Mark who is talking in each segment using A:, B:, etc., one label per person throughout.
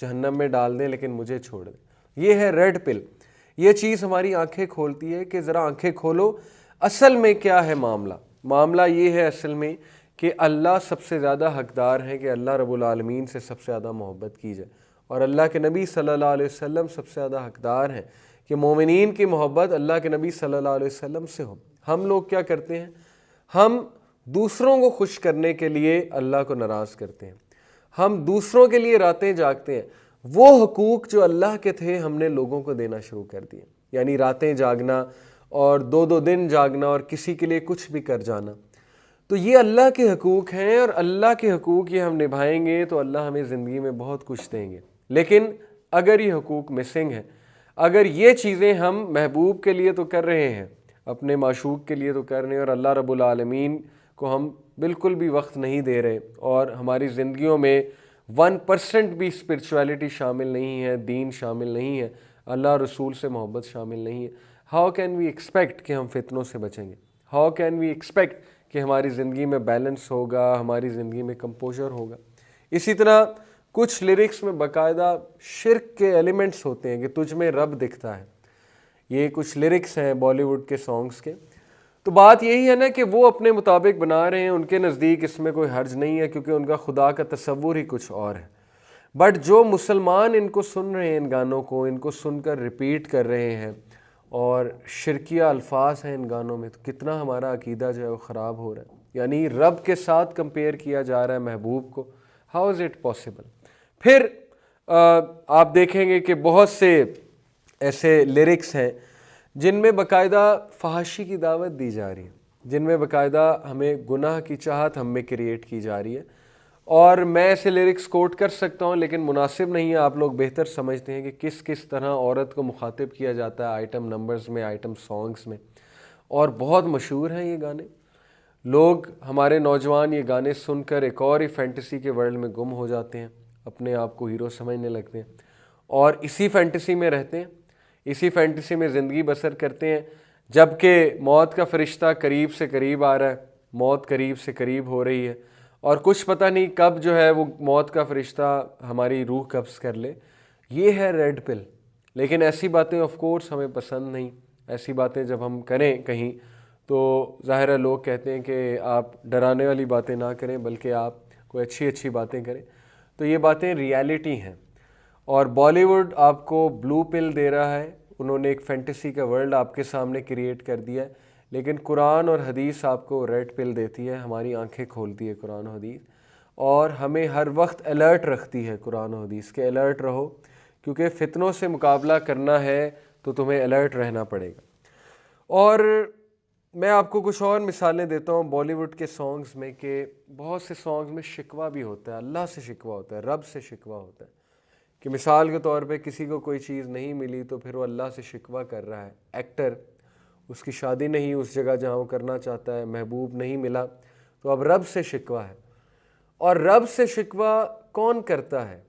A: جہنم میں ڈال دیں لیکن مجھے چھوڑ دیں. یہ ہے ریڈ پل. یہ چیز ہماری آنکھیں کھولتی ہے کہ ذرا آنکھیں کھولو اصل میں کیا ہے معاملہ یہ ہے اصل میں کہ اللہ سب سے زیادہ حقدار ہے کہ اللہ رب العالمین سے سب سے زیادہ محبت کی جائے, اور اللہ کے نبی صلی اللہ علیہ وسلم سب سے زیادہ حقدار ہیں کہ مومنین کی محبت اللہ کے نبی صلی اللہ علیہ وسلم سے ہو. ہم لوگ کیا کرتے ہیں, ہم دوسروں کو خوش کرنے کے لیے اللہ کو ناراض کرتے ہیں, ہم دوسروں کے لیے راتیں جاگتے ہیں. وہ حقوق جو اللہ کے تھے ہم نے لوگوں کو دینا شروع کر دیے, یعنی راتیں جاگنا اور 2 دن جاگنا اور کسی کے لیے کچھ بھی کر جانا. تو یہ اللہ کے حقوق ہیں, اور اللہ کے حقوق یہ ہم نبھائیں گے تو اللہ ہمیں زندگی میں بہت کچھ دیں گے. لیکن اگر یہ حقوق مسنگ ہیں, اگر یہ چیزیں ہم محبوب کے لیے تو کر رہے ہیں, اپنے معشوق کے لیے تو کر رہے ہیں, اور اللہ رب العالمین کو ہم بالکل بھی وقت نہیں دے رہے, اور ہماری زندگیوں میں 1% بھی اسپرچویلٹی شامل نہیں ہے, دین شامل نہیں ہے, اللہ رسول سے محبت شامل نہیں ہے, ہاؤ کین وی ایکسپیکٹ کہ ہم فتنوں سے بچیں گے؟ ہاؤ کین وی ایکسپیکٹ کہ ہماری زندگی میں بیلنس ہوگا, ہماری زندگی میں کمپوزر ہوگا؟ اسی طرح کچھ لیرکس میں باقاعدہ شرک کے ایلیمنٹس ہوتے ہیں کہ تجھ میں رب دکھتا ہے. یہ کچھ لیرکس ہیں بالی ووڈ کے سانگز کے. تو بات یہی ہے نا کہ وہ اپنے مطابق بنا رہے ہیں, ان کے نزدیک اس میں کوئی حرج نہیں ہے کیونکہ ان کا خدا کا تصور ہی کچھ اور ہے. بٹ جو مسلمان ان کو سن رہے ہیں, ان گانوں کو, ان کو سن کر ریپیٹ کر رہے ہیں, اور شرکیہ الفاظ ہیں ان گانوں میں, تو کتنا ہمارا عقیدہ جو ہے وہ خراب ہو رہا ہے. یعنی رب کے ساتھ کمپیئر کیا جا رہا ہے محبوب کو. How is it possible? پھر آپ دیکھیں گے کہ بہت سے ایسے لیرکس ہیں جن میں باقاعدہ فحاشی کی دعوت دی جا رہی ہے, جن میں باقاعدہ ہمیں گناہ کی چاہت ہم میں کریٹ کی جا رہی ہے. اور میں ایسے لیرکس کوٹ کر سکتا ہوں لیکن مناسب نہیں ہے, آپ لوگ بہتر سمجھتے ہیں کہ کس طرح عورت کو مخاطب کیا جاتا ہے آئٹم نمبرز میں, آئٹم سانگز میں, اور بہت مشہور ہیں یہ گانے. لوگ, ہمارے نوجوان یہ گانے سن کر ایک اور ہی فینٹیسی کے ورلڈ میں گم ہو جاتے ہیں, اپنے آپ کو ہیرو سمجھنے لگتے ہیں, اور اسی فینٹیسی میں رہتے ہیں, اسی فینٹیسی میں زندگی بسر کرتے ہیں, جبکہ موت کا فرشتہ قریب سے قریب آ رہا ہے, موت قریب سے قریب ہو رہی ہے, اور کچھ پتہ نہیں کب جو ہے وہ موت کا فرشتہ ہماری روح قبض کر لے. یہ ہے ریڈ پل. لیکن ایسی باتیں آف کورس ہمیں پسند نہیں. ایسی باتیں جب ہم کریں کہیں تو ظاہر ہے لوگ کہتے ہیں کہ آپ ڈرانے والی باتیں نہ کریں بلکہ آپ کوئی اچھی باتیں کریں. تو یہ باتیں ریالٹی ہیں, اور بالی ووڈ آپ کو بلو پل دے رہا ہے, انہوں نے ایک فینٹیسی کا ورلڈ آپ کے سامنے کریٹ کر دیا ہے. لیکن قرآن اور حدیث آپ کو ریڈ پل دیتی ہے, ہماری آنکھیں کھولتی ہے قرآن و حدیث, اور ہمیں ہر وقت الرٹ رکھتی ہے قرآن و حدیث کہ الرٹ رہو, کیونکہ فتنوں سے مقابلہ کرنا ہے تو تمہیں الرٹ رہنا پڑے گا. اور میں آپ کو کچھ اور مثالیں دیتا ہوں بالی ووڈ کے سانگز میں کہ بہت سے سانگز میں شکوہ بھی ہوتا ہے, اللہ سے شکوہ ہوتا ہے, رب سے شکوہ ہوتا ہے. کہ مثال کے طور پہ کسی کو کوئی چیز نہیں ملی تو پھر وہ اللہ سے شکوہ کر رہا ہے. ایکٹر, اس کی شادی نہیں اس جگہ جہاں وہ کرنا چاہتا ہے, محبوب نہیں ملا, تو اب رب سے شکوہ ہے. اور رب سے شکوہ کون کرتا ہے؟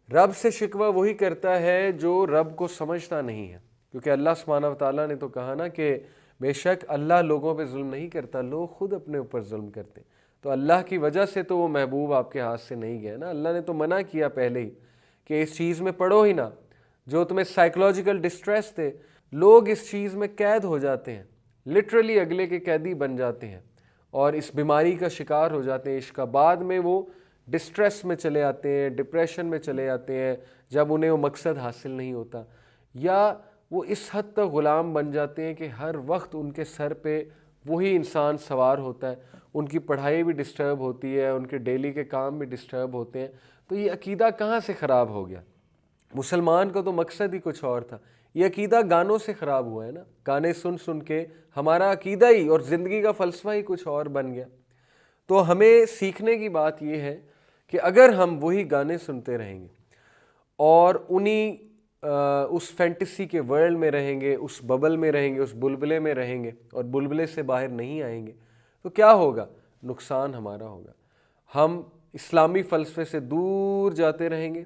A: رب سے شکوہ وہی کرتا ہے جو رب کو سمجھتا نہیں ہے, کیونکہ اللہ سبحانہ و تعالیٰ نے تو کہا نا کہ بے شک اللہ لوگوں پہ ظلم نہیں کرتا, لوگ خود اپنے اوپر ظلم کرتے. تو اللہ کی وجہ سے تو وہ محبوب آپ کے ہاتھ سے نہیں گیا نا, اللہ نے تو منع کیا پہلے ہی کہ اس چیز میں پڑو ہی نہ, جو تمہیں سائیکولوجیکل ڈسٹریس دے. لوگ اس چیز میں قید ہو جاتے ہیں, لٹرلی اگلے کے قیدی بن جاتے ہیں, اور اس بیماری کا شکار ہو جاتے ہیں عشق کا. بعد میں وہ ڈسٹریس میں چلے آتے ہیں, ڈپریشن میں چلے آتے ہیں جب انہیں وہ مقصد حاصل نہیں ہوتا, یا وہ اس حد تک غلام بن جاتے ہیں کہ ہر وقت ان کے سر پہ وہی انسان سوار ہوتا ہے, ان کی پڑھائی بھی ڈسٹرب ہوتی ہے, ان کے ڈیلی کے کام بھی ڈسٹرب ہوتے ہیں. تو یہ عقیدہ کہاں سے خراب ہو گیا؟ مسلمان کا تو مقصد ہی کچھ اور تھا. یہ عقیدہ گانوں سے خراب ہوا ہے نا, گانے سن سن کے ہمارا عقیدہ ہی اور زندگی کا فلسفہ ہی کچھ اور بن گیا. تو ہمیں سیکھنے کی بات یہ ہے کہ اگر ہم وہی گانے سنتے رہیں گے اور اس فینٹیسی کے ورلڈ میں رہیں گے, اس ببل میں رہیں گے, اس بلبلے میں رہیں گے اور بلبلے سے باہر نہیں آئیں گے, تو کیا ہوگا؟ نقصان ہمارا ہوگا. ہم اسلامی فلسفے سے دور جاتے رہیں گے,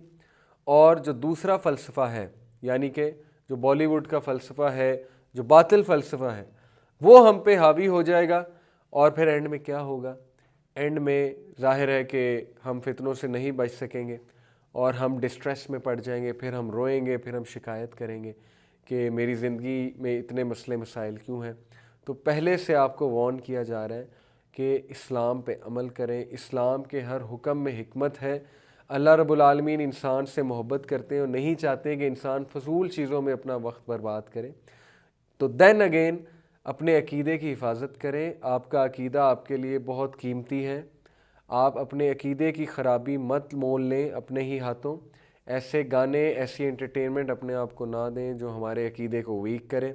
A: اور جو دوسرا فلسفہ ہے یعنی کہ جو بالی ووڈ کا فلسفہ ہے, جو باطل فلسفہ ہے, وہ ہم پہ حاوی ہو جائے گا. اور پھر اینڈ میں کیا ہوگا؟ اینڈ میں ظاہر ہے کہ ہم فتنوں سے نہیں بچ سکیں گے, اور ہم ڈسٹریس میں پڑ جائیں گے، پھر ہم روئیں گے، پھر ہم شکایت کریں گے کہ میری زندگی میں اتنے مسئلے مسائل کیوں ہیں۔ تو پہلے سے آپ کو وارن کیا جا رہا ہے کہ اسلام پہ عمل کریں، اسلام کے ہر حکم میں حکمت ہے۔ اللہ رب العالمین انسان سے محبت کرتے ہیں اور نہیں چاہتے کہ انسان فضول چیزوں میں اپنا وقت برباد کرے۔ تو دین اگین اپنے عقیدے کی حفاظت کریں، آپ کا عقیدہ آپ کے لیے بہت قیمتی ہے، آپ اپنے عقیدے کی خرابی مت مول لیں اپنے ہی ہاتھوں، ایسے گانے ایسی انٹرٹینمنٹ اپنے آپ کو نہ دیں جو ہمارے عقیدے کو ویک کرے۔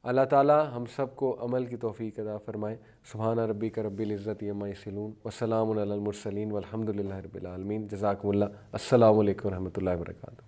A: اللہ تعالیٰ ہم سب کو عمل کی توفیق عطا فرمائے۔ سبحان ربک رب العزت عما یصفون وسلام علی المرسلین والحمد للہ رب العالمین۔ جزاکم اللہ۔ السلام علیکم ورحمۃ اللہ وبرکاتہ۔